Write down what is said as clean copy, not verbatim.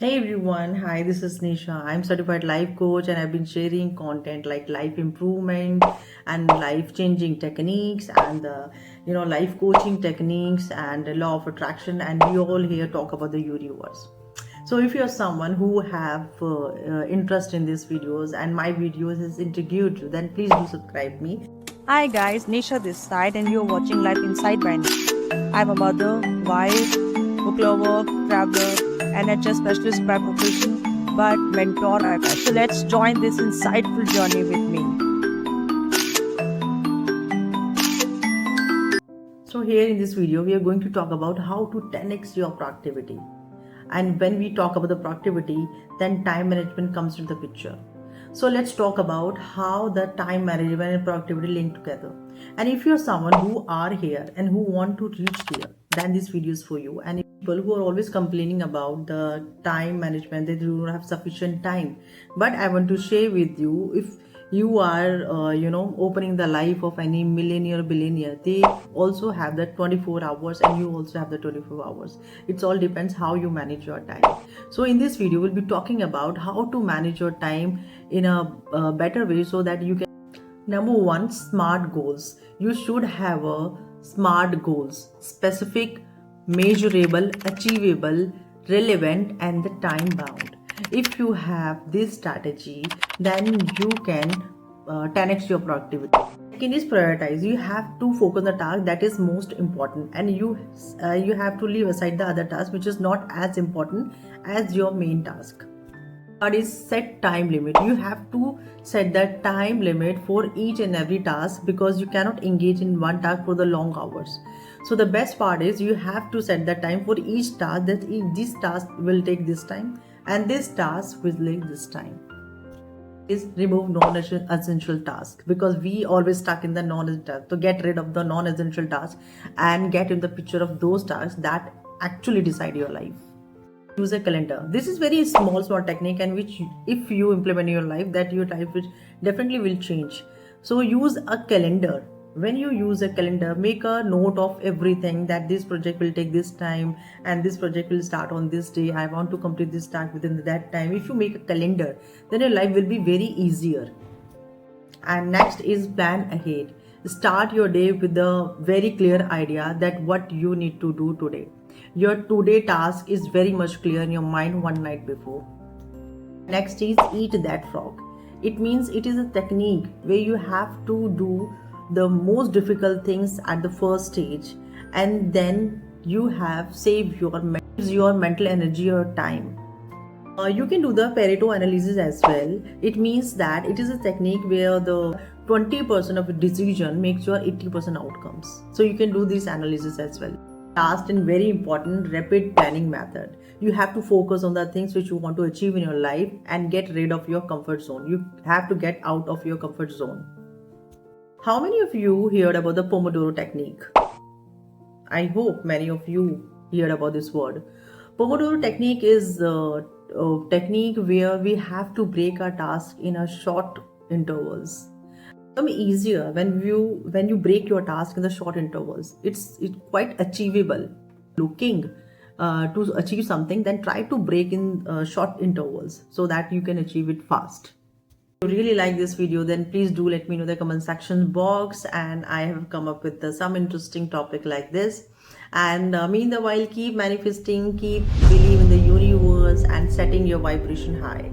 Hey everyone, hi, this is Nisha. I'm certified life coach and I've been sharing content like life improvement and life changing techniques and life coaching techniques and the law of attraction, and we all here talk about the universe. So if you're someone who have interest in these videos and my videos has intrigued you, then please do subscribe me. Hi guys, Nisha this side and you're watching Life Inside by Nisha. I'm a mother, wife, book lover, traveler, NHS specialist by profession, but mentor at heart. So let's join this insightful journey with me. So here in this video, we are going to talk about how to 10x your productivity. And when we talk about the productivity, then time management comes into the picture. So let's talk about how the time management and productivity link together. And if you're someone who are here and who want to reach here, then this video is for you. And people who are always complaining about the time management, they do not have sufficient time. But I want to share with you, if you are opening the life of any millionaire billionaire, they also have that 24 hours and you also have the 24 hours. It all depends how you manage your time. So in this video we'll be talking about how to manage your time in a better way so that you can. Number one, smart goals. You should have a smart goals, specific, measurable, achievable, relevant, and the time bound. If you have this strategy, then you can 10x your productivity. Second is prioritize. You have to focus on the task that is most important, and you have to leave aside the other task which is not as important as your main task. Third is set time limit. You have to set that time limit for each and every task because you cannot engage in one task for the long hours. So the best part is you have to set that time for each task, that this task will take this time and this task will take this time. Is remove non-essential task, because we always stuck in the non-essential task. So get rid of the non-essential task and get in the picture of those tasks that actually decide your life. Use a calendar. This is very small technique, and which if you implement in your life, that your life which definitely will change. So use a calendar. When you use a calendar, make a note of everything, that this project will take this time and this project will start on this day. I want to complete this task within that time. If you make a calendar, then your life will be very easier. And next is plan ahead. Start your day with a very clear idea that what you need to do today. Your today task is very much clear in your mind one night before. Next is eat that frog. It means it is a technique where you have to do the most difficult things at the first stage, and then you have saved your mental energy or time. You can do the Pareto analysis as well. It means that it is a technique where the 20% of a decision makes your 80% outcomes. So you can do this analysis as well. Last and very important, rapid planning method. You have to focus on the things which you want to achieve in your life and get rid of your comfort zone. You have to get out of your comfort zone. How many of you heard about the Pomodoro technique? I hope many of you heard about this word. Pomodoro technique is a technique where we have to break our task in a short intervals. It's easier when you break your task in the short intervals. It's quite achievable. Looking to achieve something, then try to break in short intervals so that you can achieve it fast. If you really like this video, then please do let me know in the comment section box, and I have come up with some interesting topic like this. And meanwhile, keep manifesting, keep believing in the universe and setting your vibration high.